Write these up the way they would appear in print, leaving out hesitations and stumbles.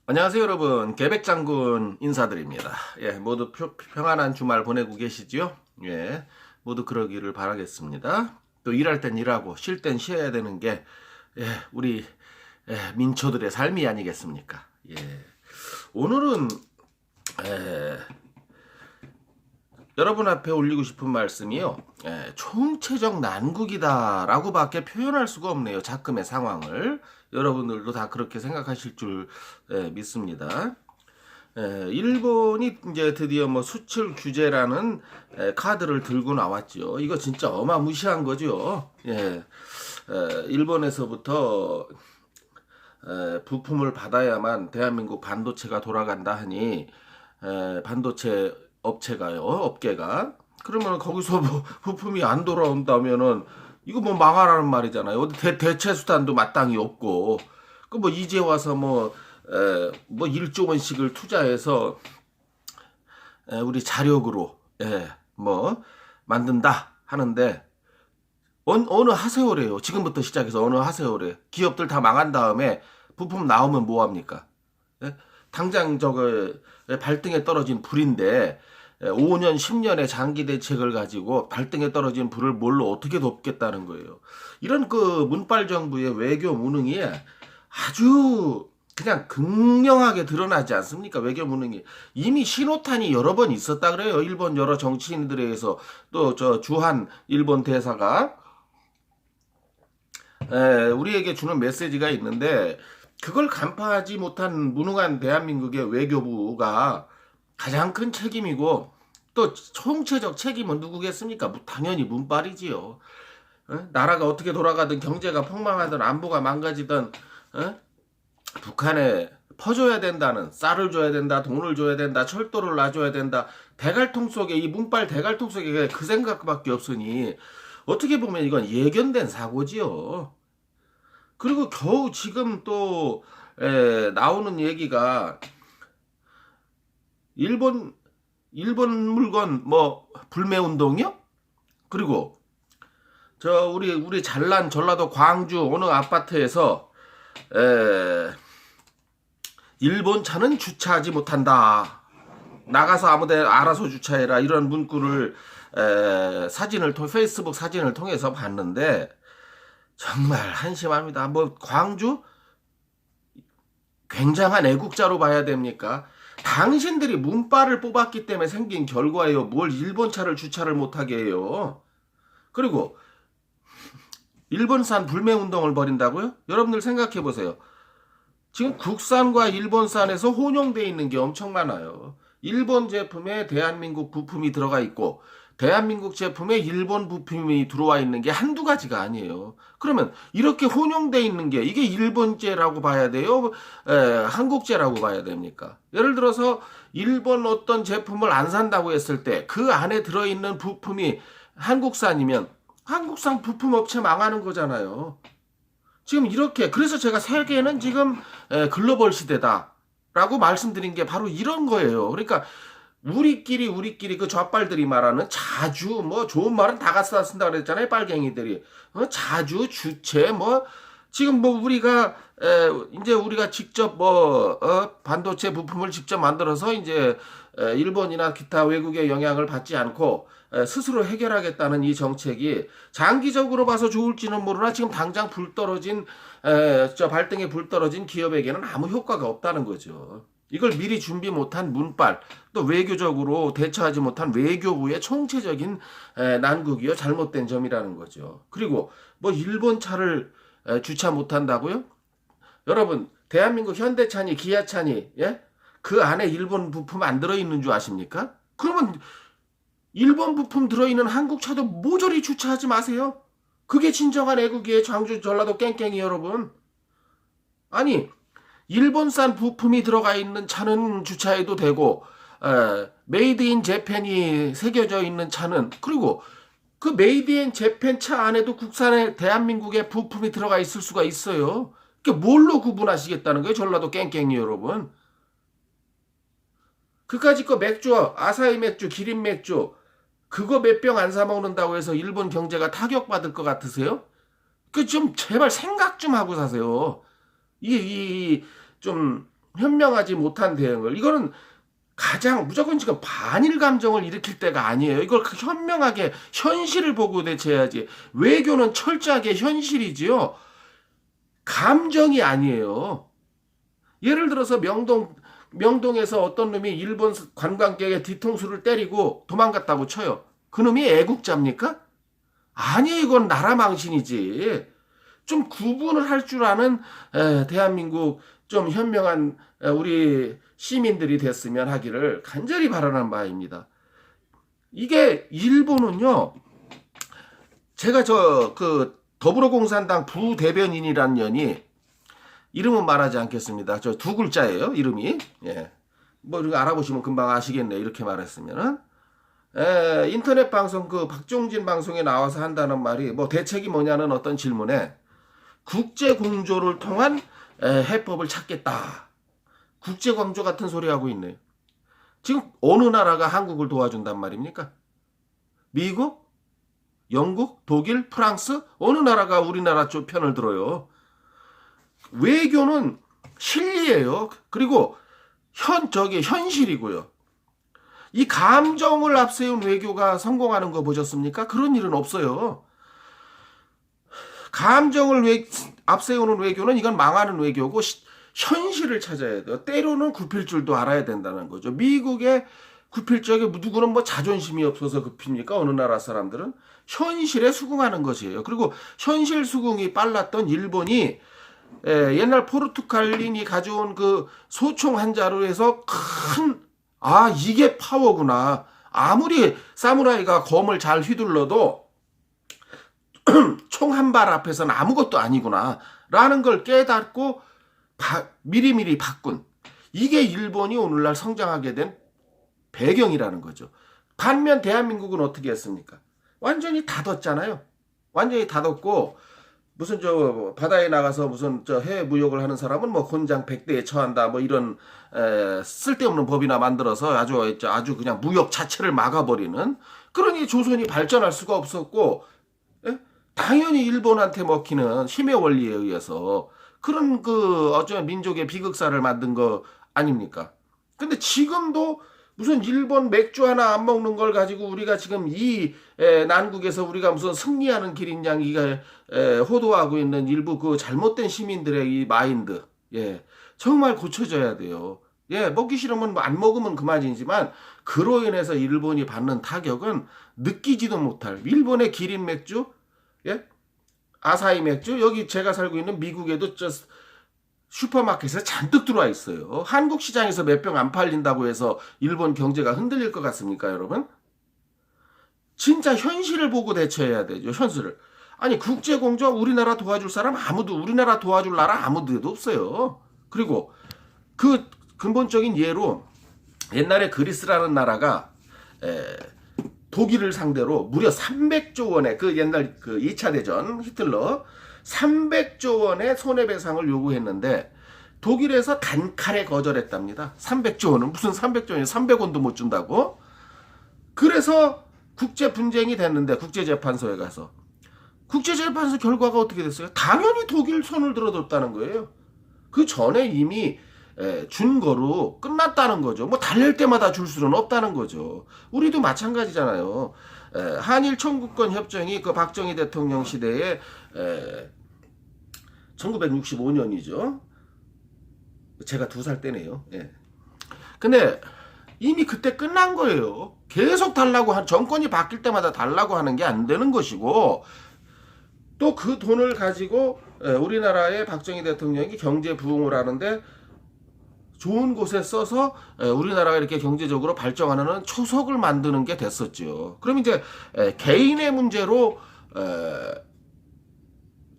안녕하세요 여러분, 계백장군 인사드립니다. 모두 평안한 주말 보내고 계시지요? 모두 그러기를 바라겠습니다. 또 일할 땐 일하고 쉴 땐 쉬어야 되는 게 우리 민초들의 삶이 아니겠습니까? 오늘은 여러분 앞에 올리고 싶은 말씀이요. 총체적 난국이다라고 밖에 표현할 수가 없네요. 작금의 상황을. 여러분들도 다 그렇게 생각하실 줄 믿습니다. 일본이 이제 드디어 뭐 수출 규제라는 카드를 들고 나왔죠. 이거 진짜 어마무시한 거죠. 일본에서부터 부품을 받아야만 대한민국 반도체가 돌아간다 하니 반도체 업계가 그러면 거기서 뭐 부품이 안 돌아온다면은 이거 뭐 망하라는 말이잖아요. 어디 대체 수단도 마땅히 없고 그 뭐 이제 와서 뭐 1조 원씩을 투자해서 우리 자력으로 뭐 만든다 하는데 어느 하세요래요. 지금부터 시작해서 어느 하세요래. 기업들 다 망한 다음에 부품 나오면 뭐 합니까? 당장 저거 발등에 떨어진 불인데 5년, 10년의 장기 대책을 가지고 발등에 떨어진 불을 뭘로 어떻게 덮겠다는 거예요. 이런 그 문빨 정부의 외교 무능이 아주 그냥 극명하게 드러나지 않습니까? 외교 무능이. 이미 신호탄이 여러 번 있었다 그래요. 일본 여러 정치인들에 의해서 또 저 주한 일본 대사가 우리에게 주는 메시지가 있는데 그걸 간파하지 못한 무능한 대한민국의 외교부가 가장 큰 책임이고 또 총체적 책임은 누구겠습니까? 당연히 문빨이지요. 나라가 어떻게 돌아가든 경제가 폭망하든 안보가 망가지든 북한에 퍼줘야 된다는 쌀을 줘야 된다, 돈을 줘야 된다, 철도를 놔줘야 된다. 대갈통 속에 이 문빨 대갈통 속에 그 생각밖에 없으니 어떻게 보면 이건 예견된 사고지요. 그리고 겨우 지금 또 나오는 얘기가 일본 물건 뭐 불매 운동이요? 그리고 저 우리 잘난 전라도 광주 어느 아파트에서 일본 차는 주차하지 못한다. 나가서 아무데 알아서 주차해라 이런 문구를 페이스북 사진을 통해서 봤는데 정말 한심합니다. 뭐 광주 굉장한 애국자로 봐야 됩니까? 당신들이 문빨을 뽑았기 때문에 생긴 결과예요. 뭘 일본 차를 주차를 못하게 해요. 그리고 일본산 불매 운동을 벌인다고요? 여러분들 생각해 보세요. 지금 국산과 일본산에서 혼용돼 있는 게 엄청 많아요. 일본 제품에 대한민국 부품이 들어가 있고 대한민국 제품에 일본 부품이 들어와 있는 게 한두 가지가 아니에요. 그러면 이렇게 혼용돼 있는 게 이게 일본제라고 봐야 돼요? 한국제라고 봐야 됩니까? 예를 들어서 일본 어떤 제품을 안 산다고 했을 때 그 안에 들어있는 부품이 한국산이면 한국산 부품 업체 망하는 거잖아요. 지금 이렇게 그래서 제가 세계는 지금 글로벌 시대다라고 말씀드린 게 바로 이런 거예요. 그러니까 우리끼리 그 좌빨들이 말하는 자주 뭐 좋은 말은 다 갖다 쓴다 그랬잖아요. 빨갱이들이 자주 주체 뭐 지금 뭐 우리가 이제 우리가 직접 뭐 반도체 부품을 직접 만들어서 이제 일본이나 기타 외국의 영향을 받지 않고 스스로 해결하겠다는 이 정책이 장기적으로 봐서 좋을지는 모르나 지금 당장 불 떨어진 저 발등에 불 떨어진 기업에게는 아무 효과가 없다는 거죠. 이걸 미리 준비 못한 문빨, 또 외교적으로 대처하지 못한 외교부의 총체적인 난국이요, 잘못된 점이라는 거죠. 그리고 뭐 일본 차를 주차 못한다고요? 여러분, 대한민국 현대차니 기아차니 그 안에 일본 부품 안 들어있는 줄 아십니까? 그러면 일본 부품 들어있는 한국 차도 모조리 주차하지 마세요. 그게 진정한 애국이에요. 광주 전라도 깽깽이 여러분. 아니 일본산 부품이 들어가 있는 차는 주차해도 되고 메이드 인 재팬이 새겨져 있는 차는 그리고 그 메이드 인 재팬 차 안에도 국산의 대한민국의 부품이 들어가 있을 수가 있어요. 그게 뭘로 구분하시겠다는 거예요? 전라도 깽깽이 여러분. 그까짓 거 맥주, 아사히 맥주, 기린 맥주 그거 몇 병 안 사 먹는다고 해서 일본 경제가 타격받을 것 같으세요? 그 좀 제발 생각 좀 하고 사세요. 좀 현명하지 못한 대응을, 이거는 가장 무조건 지금 반일 감정을 일으킬 때가 아니에요. 이걸 현명하게 현실을 보고 대처해야지. 외교는 철저하게 현실이지요. 감정이 아니에요. 예를 들어서 명동에서 어떤 놈이 일본 관광객의 뒤통수를 때리고 도망갔다고 쳐요. 그놈이 애국자입니까? 아니, 이건 나라 망신이지. 좀 구분을 할 줄 아는 대한민국 좀 현명한 우리 시민들이 됐으면 하기를 간절히 바라는 바입니다. 이게 일본은요, 제가 그 더불어공산당 부대변인이라는 년이, 이름은 말하지 않겠습니다. 저 두 글자예요, 이름이. 예. 뭐 이거 알아보시면 금방 아시겠네, 이렇게 말했으면은. 인터넷 방송, 그 박종진 방송에 나와서 한다는 말이, 뭐 대책이 뭐냐는 어떤 질문에 국제 공조를 통한 해법을 찾겠다. 국제 공조 같은 소리 하고 있네요. 지금 어느 나라가 한국을 도와준단 말입니까? 미국? 영국? 독일? 프랑스? 어느 나라가 우리나라 쪽 편을 들어요? 외교는 실리예요. 그리고 현실이고요. 이 감정을 앞세운 외교가 성공하는 거 보셨습니까? 그런 일은 없어요. 감정을 앞세우는 외교는 이건 망하는 외교고, 현실을 찾아야 돼요. 때로는 굽힐 줄도 알아야 된다는 거죠. 미국의 굽힐 적에 누구는 뭐 자존심이 없어서 굽힙니까? 어느 나라 사람들은 현실에 수긍하는 것이에요. 그리고 현실 수긍이 빨랐던 일본이 옛날 포르투갈인이 가져온 그 소총 한 자루에서 이게 파워구나. 아무리 사무라이가 검을 잘 휘둘러도 총 한 발 앞에서는 아무것도 아니구나 라는 걸 깨닫고 미리미리 바꾼, 이게 일본이 오늘날 성장하게 된 배경이라는 거죠. 반면 대한민국은 어떻게 했습니까? 완전히 닫았잖아요. 완전히 닫았고, 무슨 저 바다에 나가서 무슨 저 해외 무역을 하는 사람은 뭐 곤장 100대에 처한다, 뭐 이런 쓸데없는 법이나 만들어서 아주 그냥 무역 자체를 막아버리는, 그러니 조선이 발전할 수가 없었고, 당연히 일본한테 먹히는 힘의 원리에 의해서 그런 어쩌면 민족의 비극사를 만든 거 아닙니까? 근데 지금도 무슨 일본 맥주 하나 안 먹는 걸 가지고 우리가 지금 이 난국에서 우리가 무슨 승리하는 길인 양 이가 호도하고 있는 일부 그 잘못된 시민들의 이 마인드, 정말 고쳐져야 돼요. 먹기 싫으면 안 먹으면 그만이지만, 그로 인해서 일본이 받는 타격은 느끼지도 못할, 일본의 기린 맥주, 아사히 맥주, 여기 제가 살고 있는 미국에도 슈퍼마켓에 잔뜩 들어와 있어요. 한국 시장에서 몇 병 안 팔린다고 해서 일본 경제가 흔들릴 것 같습니까, 여러분? 진짜 현실을 보고 대처해야 되죠, 현실을. 아니, 국제공조 우리나라 도와줄 사람 우리나라 도와줄 나라 아무데도 없어요. 그리고 그 근본적인 예로, 옛날에 그리스라는 나라가 독일을 상대로 무려 300조 원의, 그 옛날 그 2차 대전 히틀러 300조 원의 손해배상을 요구했는데 독일에서 단칼에 거절했답니다. 300조 원은 무슨 300조 원이 300원도 못 준다고? 그래서 국제 분쟁이 됐는데, 국제재판소에 가서 국제재판소 결과가 어떻게 됐어요? 당연히 독일 손을 들어뒀다는 거예요. 그 전에 이미 준 거로 끝났다는 거죠. 뭐 달랠 때마다 줄 수는 없다는 거죠. 우리도 마찬가지잖아요. 한일 청구권 협정이 그 박정희 대통령 시대에 1965년이죠. 제가 2살 때네요. 근데 이미 그때 끝난 거예요. 계속 달라고 정권이 바뀔 때마다 달라고 하는 게 안 되는 것이고, 또 그 돈을 가지고 우리나라의 박정희 대통령이 경제 부흥을 하는데 좋은 곳에 써서 우리나라가 이렇게 경제적으로 발전하는 초석을 만드는 게 됐었죠. 그럼 이제 개인의 문제로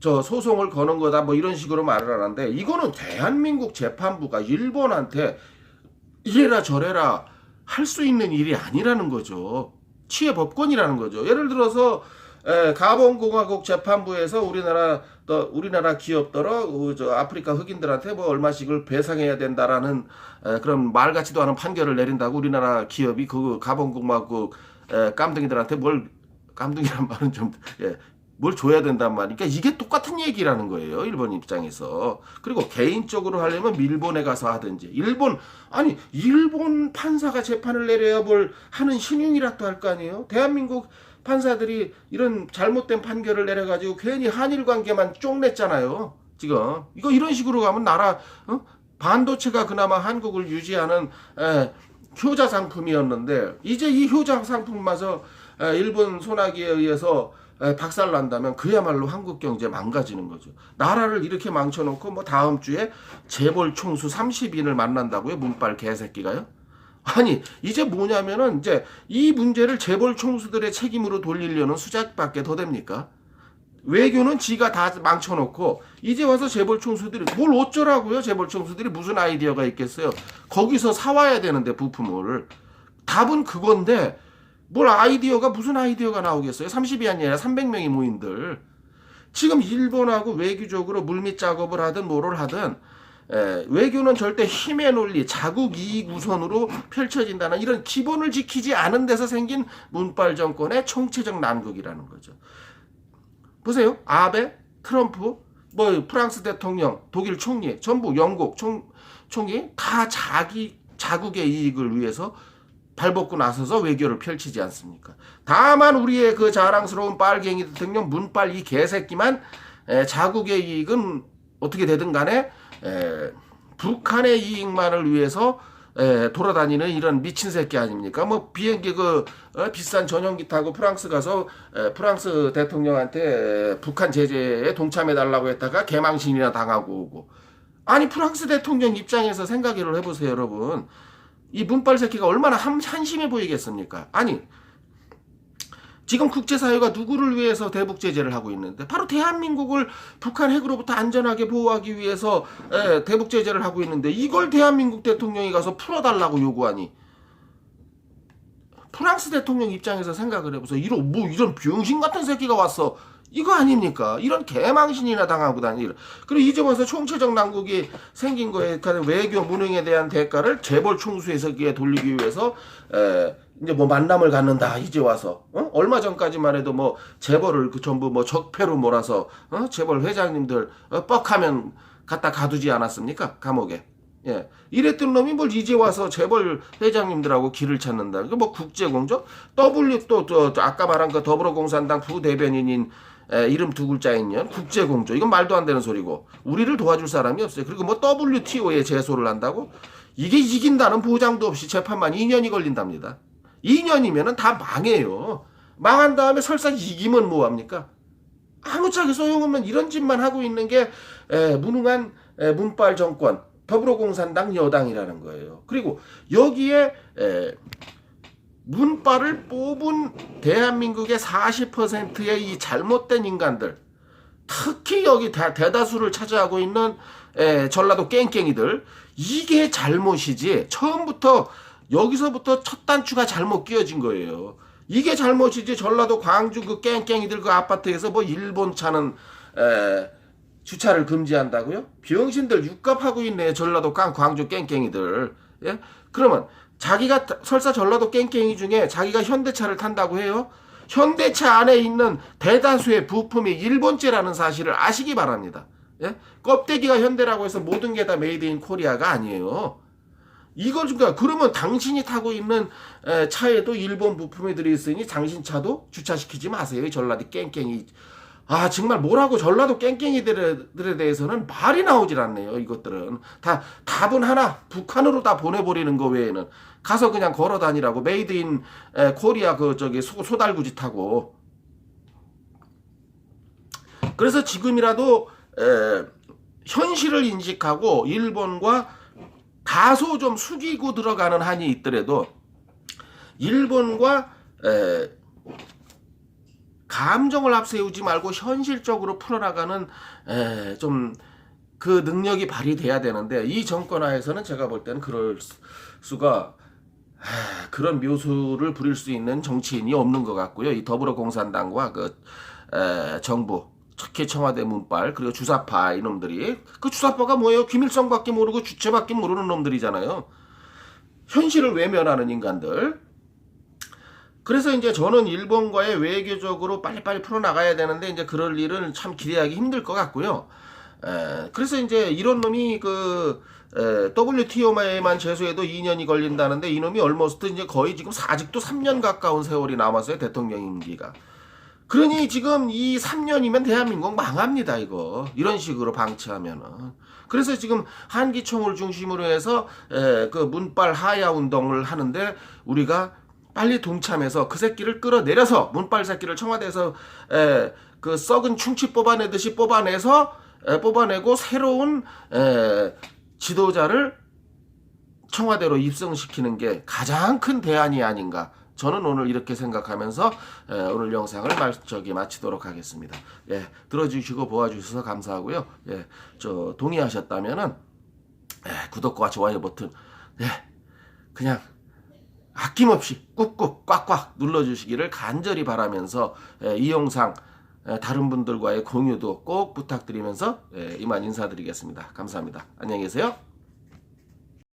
저 소송을 거는 거다, 뭐 이런 식으로 말을 하는데, 이거는 대한민국 재판부가 일본한테 이래라 저래라 할 수 있는 일이 아니라는 거죠. 치해법권이라는 거죠. 예를 들어서 가본공화국 재판부에서 우리나라 기업들어 아프리카 흑인들한테 뭐 얼마씩을 배상해야 된다라는 그런 말 같지도 않은 판결을 내린다고 우리나라 기업이 그 가본공화국 깜둥이들한테 뭘, 깜둥이란 말은 좀 뭘 줘야 된단 말이니까 이게 똑같은 얘기라는 거예요. 일본 입장에서. 그리고 개인적으로 하려면 일본에 가서 하든지. 일본 판사가 재판을 내려야 뭘 하는 신용이라도 할 거 아니에요. 대한민국 판사들이 이런 잘못된 판결을 내려가지고 괜히 한일 관계만 쪽냈잖아요. 지금 이런 식으로 가면 반도체가 그나마 한국을 유지하는 효자 상품이었는데 이제 이 효자 상품마저 일본 소나기에 의해서 박살난다면 그야말로 한국 경제 망가지는 거죠. 나라를 이렇게 망쳐놓고 뭐 다음 주에 재벌 총수 30인을 만난다고요? 문빨 개새끼가요? 아니 이제 뭐냐면은 이제 이 문제를 재벌 총수들의 책임으로 돌리려는 수작밖에 더 됩니까? 외교는 지가 다 망쳐놓고 이제 와서 재벌 총수들이 뭘 어쩌라고요? 재벌 총수들이 무슨 아이디어가 있겠어요? 거기서 사와야 되는데 부품을. 답은 그건데 뭘 무슨 아이디어가 나오겠어요? 30이 아니라 300명이 모인들. 지금 일본하고 외교적으로 물밑 작업을 하든 뭐를 하든 외교는 절대 힘의 논리, 자국 이익 우선으로 펼쳐진다는 이런 기본을 지키지 않은 데서 생긴 문빨 정권의 총체적 난국이라는 거죠. 보세요. 아베, 트럼프, 프랑스 대통령, 독일 총리, 전부 영국 총리 다 자국의 이익을 위해서 발벗고 나서서 외교를 펼치지 않습니까? 다만 우리의 그 자랑스러운 빨갱이 대통령 문빨 이 개새끼만 자국의 이익은 어떻게 되든 간에 북한의 이익만을 위해서 돌아다니는 이런 미친 새끼 아닙니까? 비행기 비싼 전용기 타고 프랑스 가서 프랑스 대통령한테 북한 제재에 동참해 달라고 했다가 개망신이나 당하고 오고. 아니 프랑스 대통령 입장에서 생각을 해보세요, 여러분. 이 문빨 새끼가 얼마나 한심해 보이겠습니까? 아니 지금 국제사회가 누구를 위해서 대북 제재를 하고 있는데 바로 대한민국을 북한 핵으로부터 안전하게 보호하기 위해서 대북 제재를 하고 있는데 이걸 대한민국 대통령이 가서 풀어달라고 요구하니 프랑스 대통령 입장에서 생각을 해보세요. 이런 병신 같은 새끼가 왔어. 이거 아닙니까? 이런 개망신이나 당하고 다니는. 그리고 이제 와서 총체적 난국이 생긴 거에 외교 무능에 대한 대가를 재벌 총수에서기에 돌리기 위해서 이제 만남을 갖는다. 이제 와서 얼마 전까지만 해도 재벌을 전부 적폐로 몰아서 재벌 회장님들 뻑하면 갖다 가두지 않았습니까? 감옥에. 예. 이랬던 놈이 뭘 이제 와서 재벌 회장님들하고 길을 찾는다. 이거 국제공조? 아까 말한 그 더불어공산당 부대변인인 이름 두 글자인 년 국제공조. 이건 말도 안 되는 소리고 우리를 도와줄 사람이 없어요. 그리고 WTO에 제소를 한다고? 이게 이긴다는 보장도 없이 재판만 2년이 걸린답니다. 2년이면 다 망해요. 망한 다음에 설사 이기면 뭐합니까? 아무짝에 소용없는 이런 짓만 하고 있는 게 무능한 문빨 정권 더불어공산당 여당이라는 거예요. 그리고 여기에 문빨을 뽑은 대한민국의 40%의 이 잘못된 인간들, 특히 여기 대다수를 차지하고 있는 전라도 깽깽이들, 이게 잘못이지 처음부터 여기서부터 첫 단추가 잘못 끼워진 거예요. 이게 잘못이지 전라도 광주 그 깽깽이들 그 아파트에서 일본 차는 주차를 금지한다고요? 병신들 육갑하고 있네. 전라도 광주 깽깽이들. 예? 그러면 자기가 설사 전라도 깽깽이 중에 자기가 현대차를 탄다고 해요. 현대차 안에 있는 대다수의 부품이 일본제라는 사실을 아시기 바랍니다. 예? 껍데기가 현대라고 해서 모든 게 다 메이드 인 코리아가 아니에요. 이걸 그러면 당신이 타고 있는 차에도 일본 부품이 들어있으니 당신 차도 주차시키지 마세요. 전라도 깽깽이. 정말 뭐라고 전라도 깽깽이들에 대해서는 말이 나오질 않네요. 이것들은 다 답은 하나, 북한으로 다 보내버리는 거 외에는. 가서 그냥 걸어 다니라고. 메이드 인 코리아 소달구지 타고. 그래서 지금이라도 현실을 인식하고 일본과 다소 좀 숙이고 들어가는 한이 있더라도 일본과 감정을 앞세우지 말고 현실적으로 풀어나가는 좀 그 능력이 발휘돼야 되는데 이 정권 하에서는 제가 볼 때는 그럴 수가 그런 묘수를 부릴 수 있는 정치인이 없는 것 같고요. 이 더불어공산당과 정부, 특히 청와대 문빨, 그리고 주사파 이놈들이, 그 주사파가 뭐예요? 김일성밖에 모르고 주체밖에 모르는 놈들이잖아요. 현실을 외면하는 인간들. 그래서 이제 저는 일본과의 외교적으로 빨리빨리 풀어나가야 되는데 이제 그럴 일은 참 기대하기 힘들 것 같고요. 그래서 이제 이런 놈이 WTO에만 제소해도 2년이 걸린다는데 이놈이 얼머스트 이제 거의 지금 아직도 3년 가까운 세월이 남았어요. 대통령 임기가. 그러니 지금 이 3년이면 대한민국 망합니다, 이거. 이런 식으로 방치하면은. 그래서 지금 한기총을 중심으로 해서 그 문빨 하야 운동을 하는데 우리가 빨리 동참해서 그 새끼를 끌어내려서 문빨 새끼를 청와대에서 그 썩은 충치 뽑아내듯이 뽑아내고 새로운 지도자를 청와대로 입성시키는 게 가장 큰 대안이 아닌가. 저는 오늘 이렇게 생각하면서 오늘 영상을 마치도록 하겠습니다. 예, 들어주시고 보아주셔서 감사하고요. 예, 동의하셨다면은 구독과 좋아요 버튼 그냥 아낌없이 꾹꾹 꽉꽉 눌러주시기를 간절히 바라면서 이 영상 다른 분들과의 공유도 꼭 부탁드리면서 이만 인사드리겠습니다. 감사합니다. 안녕히 계세요.